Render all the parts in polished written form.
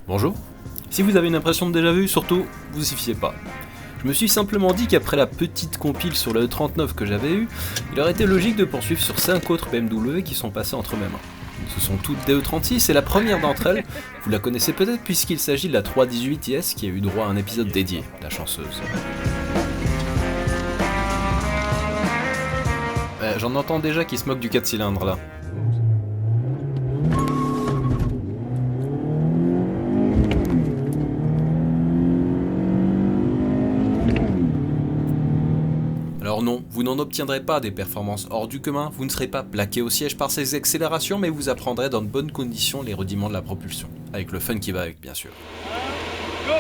Bonjour. Si vous avez une impression de déjà vu, surtout, vous y fiez pas. Je me suis simplement dit qu'après la petite compile sur le E39 que j'avais eu, il aurait été logique de poursuivre sur 5 autres BMW qui sont passées entre mes mains. Ce sont toutes des E36 et la première d'entre elles, vous la connaissez peut-être puisqu'il s'agit de la 318 IS qui a eu droit à un épisode dédié, la chanceuse. J'en entends déjà qui se moquent du 4 cylindres là. Alors non, vous n'en obtiendrez pas des performances hors du commun, vous ne serez pas plaqué au siège par ces accélérations, mais vous apprendrez dans de bonnes conditions les rudiments de la propulsion, avec le fun qui va avec bien sûr. Go.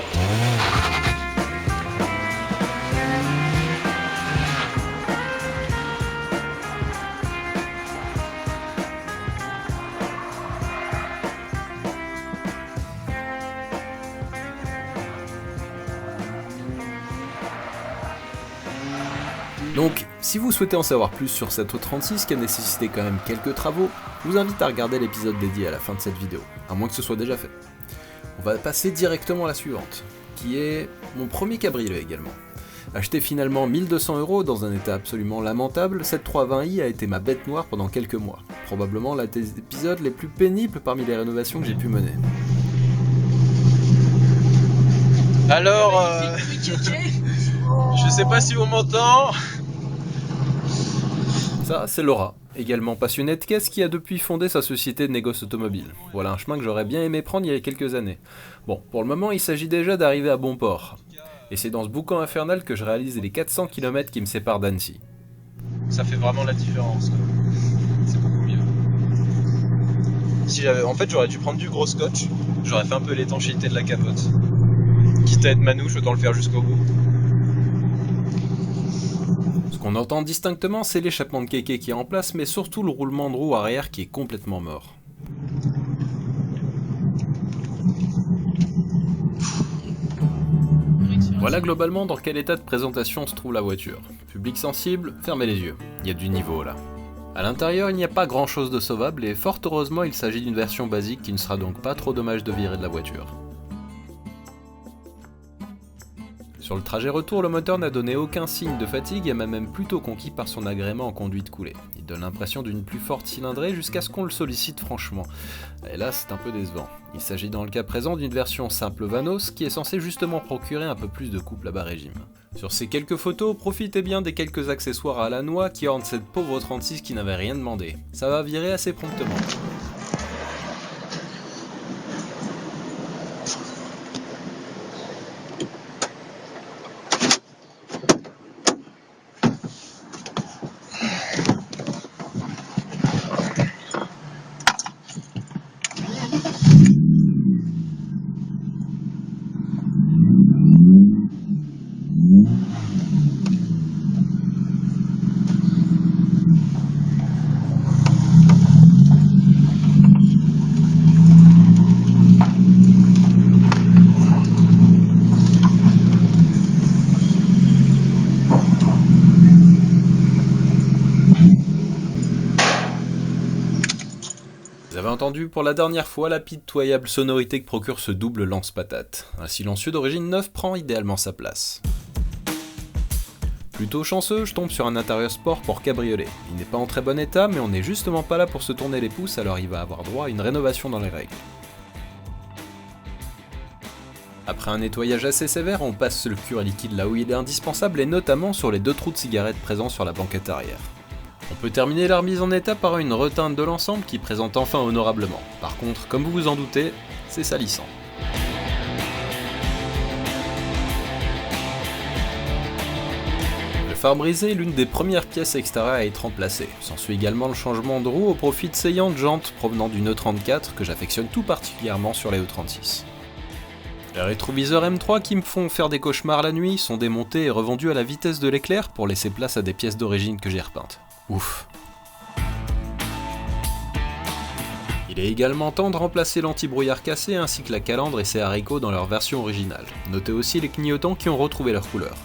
Donc, si vous souhaitez en savoir plus sur cette E36 qui a nécessité quand même quelques travaux, je vous invite à regarder l'épisode dédié à la fin de cette vidéo, à moins que ce soit déjà fait. On va passer directement à la suivante, qui est mon premier cabriolet également. Acheté finalement 1200€ dans un état absolument lamentable, cette 320i a été ma bête noire pendant quelques mois. Probablement l'un des épisodes les plus pénibles parmi les rénovations que j'ai pu mener. Alors, je sais pas si on m'entend. Ça, c'est Laura, également passionnée de caisse qui a depuis fondé sa société de négoce automobile. Voilà un chemin que j'aurais bien aimé prendre il y a quelques années. Bon, pour le moment, il s'agit déjà d'arriver à bon port. Et c'est dans ce boucan infernal que je réalise les 400 km qui me séparent d'Annecy. Ça fait vraiment la différence, quoi. C'est beaucoup mieux. En fait, j'aurais dû prendre du gros scotch. J'aurais fait un peu l'étanchéité de la capote. Quitte à être manouche, autant le faire jusqu'au bout. Ce qu'on entend distinctement, c'est l'échappement de kéké qui est en place, mais surtout le roulement de roue arrière qui est complètement mort. Voilà globalement dans quel état de présentation se trouve la voiture. Public sensible, fermez les yeux, il y a du niveau là. A l'intérieur, il n'y a pas grand chose de sauvable et fort heureusement il s'agit d'une version basique qui ne sera donc pas trop dommage de virer de la voiture. Sur le trajet retour, le moteur n'a donné aucun signe de fatigue et m'a même plutôt conquis par son agrément en conduite coulée. Il donne l'impression d'une plus forte cylindrée jusqu'à ce qu'on le sollicite franchement. Et là, c'est un peu décevant. Il s'agit dans le cas présent d'une version simple Vanos qui est censée justement procurer un peu plus de couple à bas régime. Sur ces quelques photos, profitez bien des quelques accessoires à la noix qui ornent cette pauvre 36 qui n'avait rien demandé. Ça va virer assez promptement. Vous avez entendu pour la dernière fois la pitoyable sonorité que procure ce double lance-patate. Un silencieux d'origine neuve prend idéalement sa place. Plutôt chanceux, je tombe sur un intérieur sport pour cabriolet. Il n'est pas en très bon état, mais on n'est justement pas là pour se tourner les pouces, alors il va avoir droit à une rénovation dans les règles. Après un nettoyage assez sévère, on passe le cuir liquide là où il est indispensable et notamment sur les 2 trous de cigarette présents sur la banquette arrière. On peut terminer la remise en état par une reteinte de l'ensemble qui présente enfin honorablement. Par contre, comme vous vous en doutez, c'est salissant. Le phare brisé est l'une des premières pièces extérieures à être remplacée. S'ensuit également le changement de roue au profit de saillantes jantes provenant d'une E34 que j'affectionne tout particulièrement sur les E36. Les rétroviseurs M3 qui me font faire des cauchemars la nuit sont démontés et revendus à la vitesse de l'éclair pour laisser place à des pièces d'origine que j'ai repeintes. Ouf. Il est également temps de remplacer l'anti-brouillard cassé ainsi que la calandre et ses haricots dans leur version originale. Notez aussi les clignotants qui ont retrouvé leur couleur.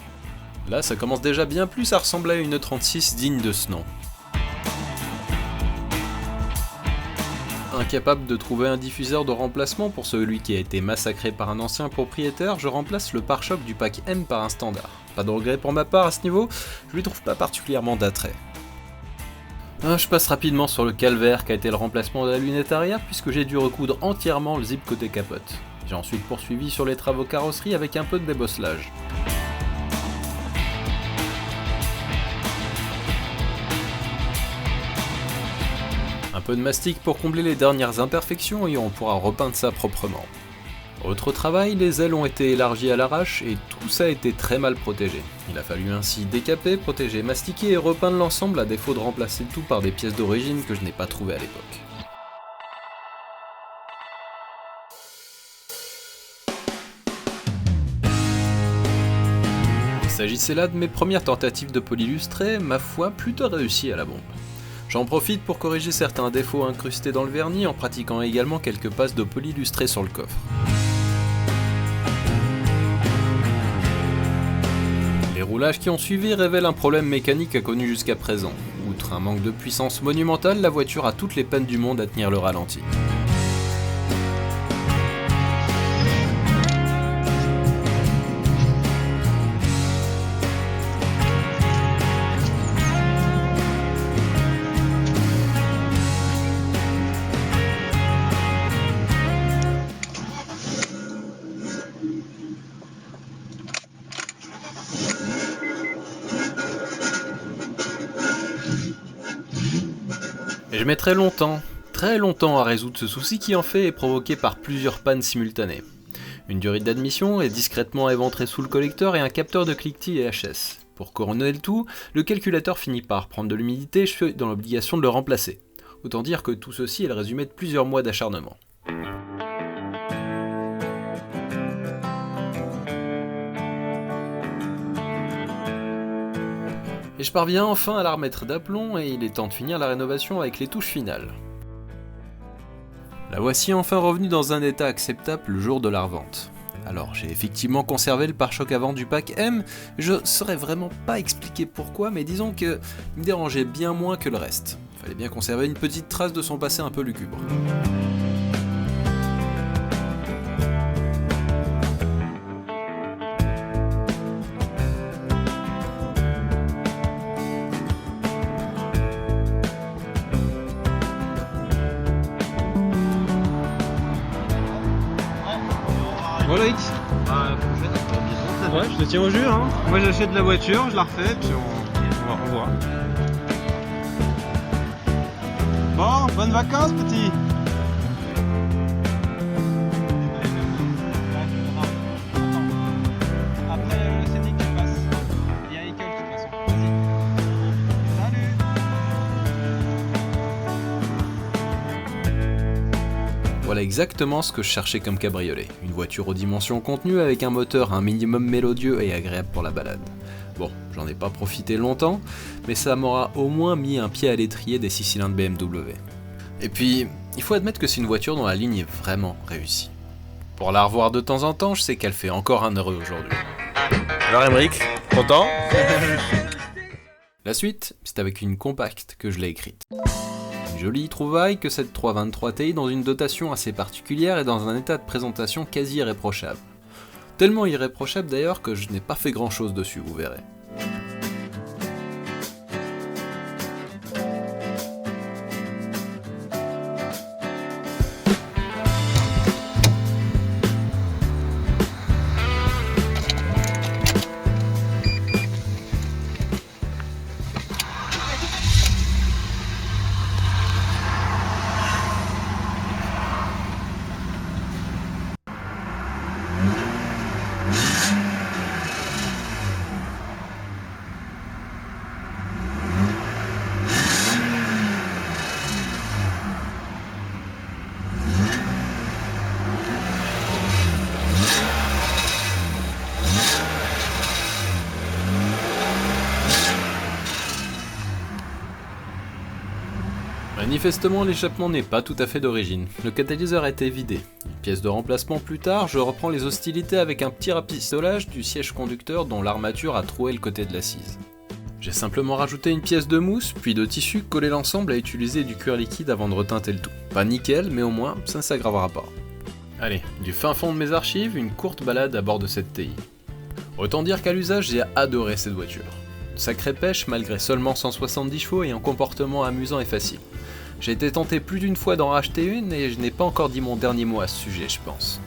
Là, ça commence déjà bien plus à ressembler à une E36 digne de ce nom. Incapable de trouver un diffuseur de remplacement pour celui qui a été massacré par un ancien propriétaire, je remplace le pare-choc du pack M par un standard. Pas de regret pour ma part à ce niveau, je lui trouve pas particulièrement d'attrait. Je passe rapidement sur le calvaire qu'a été le remplacement de la lunette arrière puisque j'ai dû recoudre entièrement le zip côté capote. J'ai ensuite poursuivi sur les travaux carrosserie avec un peu de débosselage. Un peu de mastic pour combler les dernières imperfections et on pourra repeindre ça proprement. Autre travail, les ailes ont été élargies à l'arrache et tout ça a été très mal protégé. Il a fallu ainsi décaper, protéger, mastiquer et repeindre l'ensemble à défaut de remplacer le tout par des pièces d'origine que je n'ai pas trouvées à l'époque. Il s'agissait là de mes premières tentatives de polylustré, ma foi plutôt réussies à la bombe. J'en profite pour corriger certains défauts incrustés dans le vernis en pratiquant également quelques passes de polylustré sur le coffre. Les roulages qui ont suivi révèlent un problème mécanique inconnu jusqu'à présent. Outre un manque de puissance monumentale, la voiture a toutes les peines du monde à tenir le ralenti. Et je mets très longtemps à résoudre ce souci qui en fait est provoqué par plusieurs pannes simultanées. Une durée d'admission est discrètement éventrée sous le collecteur et un capteur de cliquetis et HS. Pour couronner le tout, le calculateur finit par prendre de l'humidité et je suis dans l'obligation de le remplacer. Autant dire que tout ceci est le résumé de plusieurs mois d'acharnement. Et je parviens enfin à la remettre d'aplomb et il est temps de finir la rénovation avec les touches finales. La voici enfin revenue dans un état acceptable le jour de la revente. Alors j'ai effectivement conservé le pare-choc avant du pack M, je saurais vraiment pas expliquer pourquoi, mais disons que il me dérangeait bien moins que le reste. Fallait bien conserver une petite trace de son passé un peu lugubre. Voilà X. Ouais, je te tiens au jus hein. Moi j'achète la voiture, je la refais, puis on voit. Bon, bonnes vacances petit. Après le Scénic tu passes. Il y a Ekel de toute façon. Vas-y. Salut. Voilà exactement ce que je cherchais comme cabriolet. Une voiture aux dimensions contenues avec un moteur un minimum mélodieux et agréable pour la balade. Bon, j'en ai pas profité longtemps, mais ça m'aura au moins mis un pied à l'étrier des 6 cylindres BMW. Et puis, il faut admettre que c'est une voiture dont la ligne est vraiment réussie. Pour la revoir de temps en temps, je sais qu'elle fait encore un heureux aujourd'hui. Alors Emric, content? La suite, c'est avec une compacte que je l'ai écrite. Une jolie trouvaille que cette 323 Ti dans une dotation assez particulière et dans un état de présentation quasi irréprochable. Tellement irréprochable d'ailleurs que je n'ai pas fait grand chose dessus, vous verrez. Manifestement, l'échappement n'est pas tout à fait d'origine. Le catalyseur a été vidé. Une pièce de remplacement plus tard, je reprends les hostilités avec un petit rapistolage du siège conducteur dont l'armature a troué le côté de l'assise. J'ai simplement rajouté une pièce de mousse, puis de tissu, collé l'ensemble et utilisé du cuir liquide avant de reteinter le tout. Pas nickel, mais au moins, ça ne s'aggravera pas. Allez, du fin fond de mes archives, une courte balade à bord de cette TI. Autant dire qu'à l'usage, j'ai adoré cette voiture. Une sacrée pêche malgré seulement 170 chevaux et un comportement amusant et facile. J'ai été tenté plus d'une fois d'en racheter une et je n'ai pas encore dit mon dernier mot à ce sujet, je pense.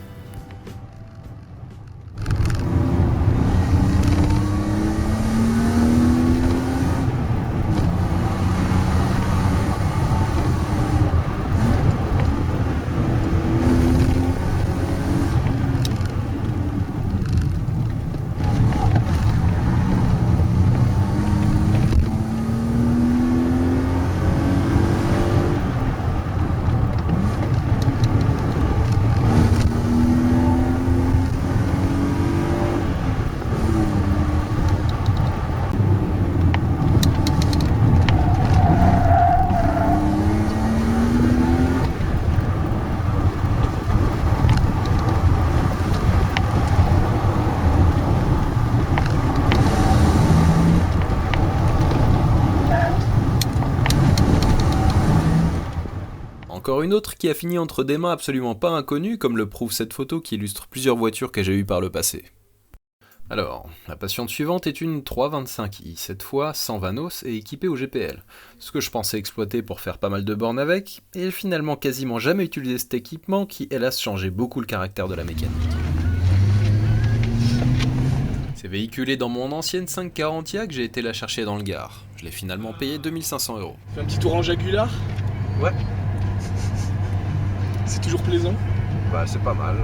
Encore une autre qui a fini entre des mains absolument pas inconnues, comme le prouve cette photo qui illustre plusieurs voitures que j'ai eues par le passé. Alors, la patiente suivante est une 325i, cette fois sans Vanos et équipée au GPL, ce que je pensais exploiter pour faire pas mal de bornes avec, et j'ai finalement quasiment jamais utilisé cet équipement qui hélas changeait beaucoup le caractère de la mécanique. C'est véhiculé dans mon ancienne 540i que j'ai été la chercher dans le Gard. Je l'ai finalement payé 2500 €. Fais un petit tour en Jagular. Ouais. C'est toujours plaisant. Bah c'est pas mal.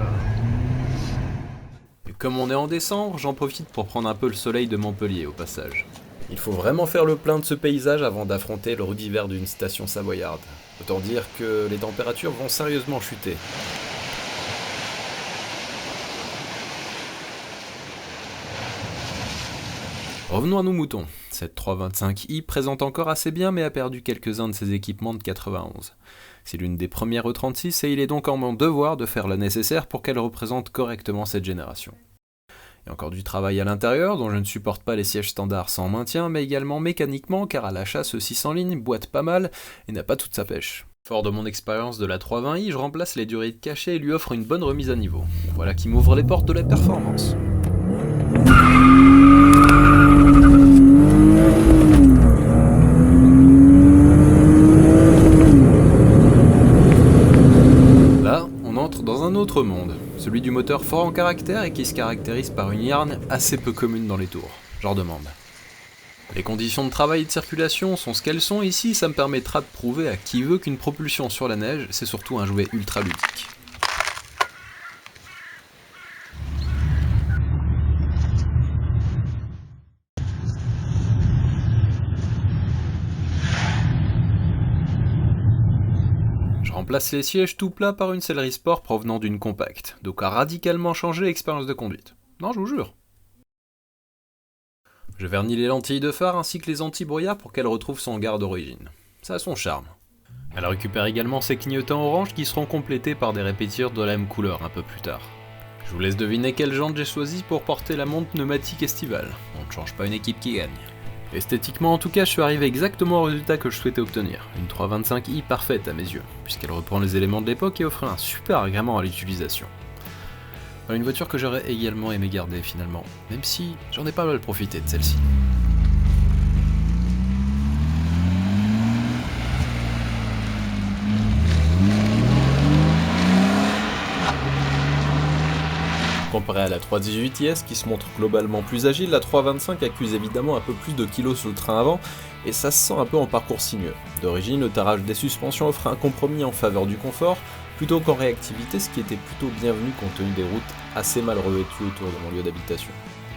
Et comme on est en décembre, j'en profite pour prendre un peu le soleil de Montpellier au passage. Il faut vraiment faire le plein de ce paysage avant d'affronter le rude hiver d'une station savoyarde. Autant dire que les températures vont sérieusement chuter. Revenons à nos moutons. Cette 325i présente encore assez bien mais a perdu quelques-uns de ses équipements de 91. C'est l'une des premières E36 et il est donc en mon devoir de faire le nécessaire pour qu'elle représente correctement cette génération. Il y a encore du travail à l'intérieur dont je ne supporte pas les sièges standards sans maintien mais également mécaniquement car à l'achat ceci s'enligne, boite pas mal et n'a pas toute sa pêche. Fort de mon expérience de la 320i, je remplace les durites cachées et lui offre une bonne remise à niveau. Voilà qui m'ouvre les portes de la performance. Dans un autre monde, celui du moteur fort en caractère et qui se caractérise par une yarn assez peu commune dans les tours. J'en demande. Les conditions de travail et de circulation sont ce qu'elles sont ici, ça me permettra de prouver à qui veut qu'une propulsion sur la neige, c'est surtout un jouet ultra ludique. Remplace les sièges tout plats par une sellerie sport provenant d'une compacte, donc a radicalement changé l'expérience de conduite. Non, je vous jure. Je vernis les lentilles de phare ainsi que les anti-brouillard pour qu'elle retrouve son gard d'origine. Ça a son charme. Elle récupère également ses clignotants orange qui seront complétés par des répétiteurs de la même couleur un peu plus tard. Je vous laisse deviner quelle jante j'ai choisi pour porter la montre pneumatique estivale. On ne change pas une équipe qui gagne. Esthétiquement en tout cas, je suis arrivé exactement au résultat que je souhaitais obtenir. Une 325i parfaite à mes yeux, puisqu'elle reprend les éléments de l'époque et offre un super agrément à l'utilisation. Voilà une voiture que j'aurais également aimé garder finalement, même si j'en ai pas mal profité de celle-ci. Comparé à la 318IS qui se montre globalement plus agile, la 325 accuse évidemment un peu plus de kilos sur le train avant et ça se sent un peu en parcours sinueux. D'origine, le tarage des suspensions offre un compromis en faveur du confort plutôt qu'en réactivité, ce qui était plutôt bienvenu compte tenu des routes assez mal revêtues autour de mon lieu d'habitation.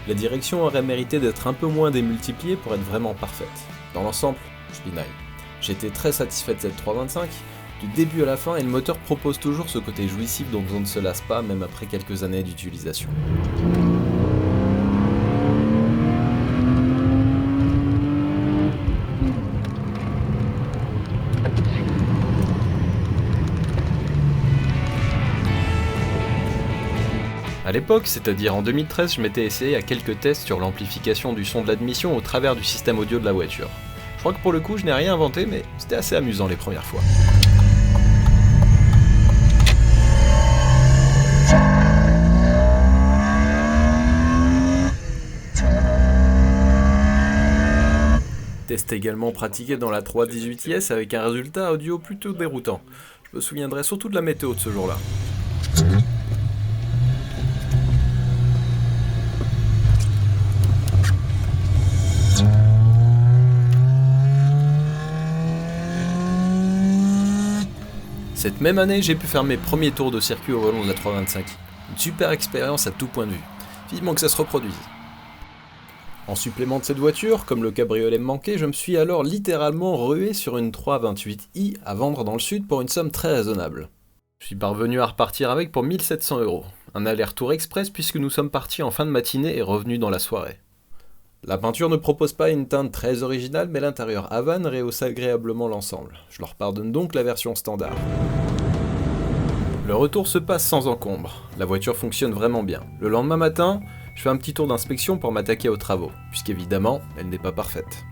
La direction aurait mérité d'être un peu moins démultipliée pour être vraiment parfaite. Dans l'ensemble, je binaille. J'étais très satisfait de cette 325, du début à la fin, et le moteur propose toujours ce côté jouissif dont on ne se lasse pas même après quelques années d'utilisation. A l'époque, c'est-à-dire en 2013, je m'étais essayé à quelques tests sur l'amplification du son de l'admission au travers du système audio de la voiture. Je crois que pour le coup, je n'ai rien inventé, mais c'était assez amusant les premières fois. Test également pratiqué dans la 318IS avec un résultat audio plutôt déroutant. Je me souviendrai surtout de la météo de ce jour-là. Cette même année, j'ai pu faire mes premiers tours de circuit au volant de la 325. Une super expérience à tout point de vue. Vivement que ça se reproduise. En supplément de cette voiture, comme le cabriolet me manquait, je me suis alors littéralement rué sur une 328i à vendre dans le sud pour une somme très raisonnable. Je suis parvenu à repartir avec pour 1700 €. Un aller-retour express puisque nous sommes partis en fin de matinée et revenus dans la soirée. La peinture ne propose pas une teinte très originale, mais l'intérieur Havane rehausse agréablement l'ensemble. Je leur pardonne donc la version standard. Le retour se passe sans encombre. La voiture fonctionne vraiment bien. Le lendemain matin, je fais un petit tour d'inspection pour m'attaquer aux travaux, puisqu'évidemment, elle n'est pas parfaite.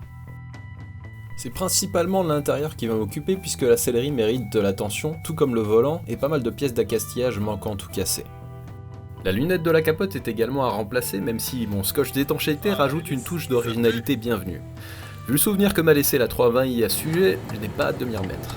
C'est principalement l'intérieur qui va m'occuper puisque la sellerie mérite de l'attention, tout comme le volant et pas mal de pièces d'accastillage manquantes ou cassées. La lunette de la capote est également à remplacer, même si mon scotch d'étanchéité rajoute une touche d'originalité bienvenue. Vu le souvenir que m'a laissé la 320i à ce sujet, je n'ai pas hâte de m'y remettre.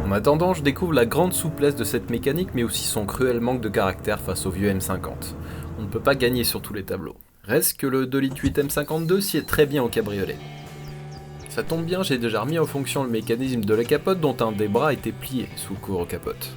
En attendant, je découvre la grande souplesse de cette mécanique, mais aussi son cruel manque de caractère face au vieux M50. On ne peut pas gagner sur tous les tableaux. Reste que le 2,8 litres M52 sied très bien au cabriolet. Ça tombe bien, j'ai déjà remis en fonction le mécanisme de la capote dont un des bras était plié sous le couvre-capote.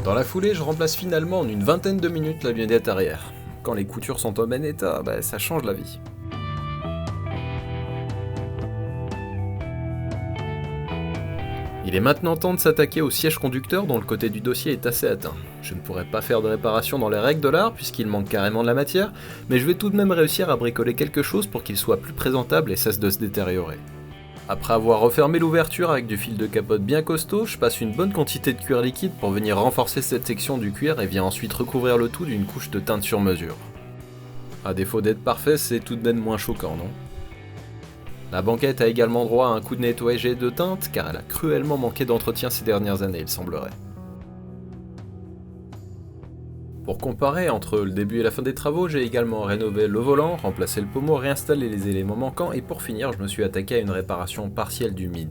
Dans la foulée, je remplace finalement en une vingtaine de minutes la lunette arrière. Quand les coutures sont en bon état, ça change la vie. Il est maintenant temps de s'attaquer au siège conducteur dont le côté du dossier est assez atteint. Je ne pourrais pas faire de réparation dans les règles de l'art puisqu'il manque carrément de la matière, mais je vais tout de même réussir à bricoler quelque chose pour qu'il soit plus présentable et cesse de se détériorer. Après avoir refermé l'ouverture avec du fil de capote bien costaud, je passe une bonne quantité de cuir liquide pour venir renforcer cette section du cuir et viens ensuite recouvrir le tout d'une couche de teinte sur mesure. À défaut d'être parfait, c'est tout de même moins choquant, non ? La banquette a également droit à un coup de nettoyage et de teinte car elle a cruellement manqué d'entretien ces dernières années, il semblerait. Pour comparer entre le début et la fin des travaux, j'ai également rénové le volant, remplacé le pommeau, réinstallé les éléments manquants et pour finir, je me suis attaqué à une réparation partielle du mid.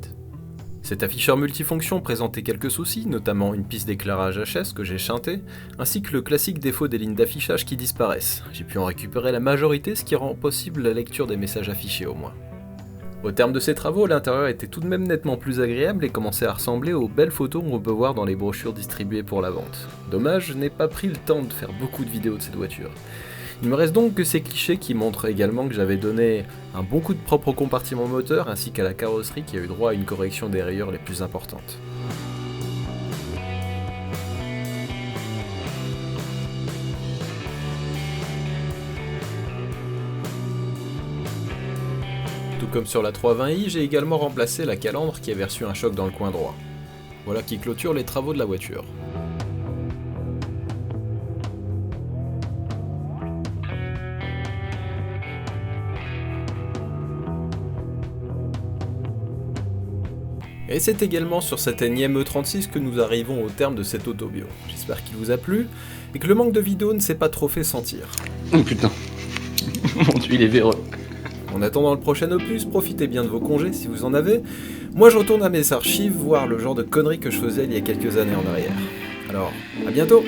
Cet afficheur multifonction présentait quelques soucis, notamment une piste d'éclairage HS que j'ai chanté, ainsi que le classique défaut des lignes d'affichage qui disparaissent. J'ai pu en récupérer la majorité, ce qui rend possible la lecture des messages affichés au moins. Au terme de ces travaux, l'intérieur était tout de même nettement plus agréable et commençait à ressembler aux belles photos qu'on peut voir dans les brochures distribuées pour la vente. Dommage, je n'ai pas pris le temps de faire beaucoup de vidéos de cette voiture. Il me reste donc que ces clichés qui montrent également que j'avais donné un bon coup de propre au compartiment moteur ainsi qu'à la carrosserie qui a eu droit à une correction des rayures les plus importantes. Tout comme sur la 320i, j'ai également remplacé la calandre qui avait reçu un choc dans le coin droit. Voilà qui clôture les travaux de la voiture. Et c'est également sur cet énième E36 que nous arrivons au terme de cette autobio. J'espère qu'il vous a plu et que le manque de vidéos ne s'est pas trop fait sentir. Oh putain, mon dieu il est véreux. En attendant le prochain opus, profitez bien de vos congés si vous en avez. Moi je retourne à mes archives voir le genre de conneries que je faisais il y a quelques années en arrière. Alors, à bientôt!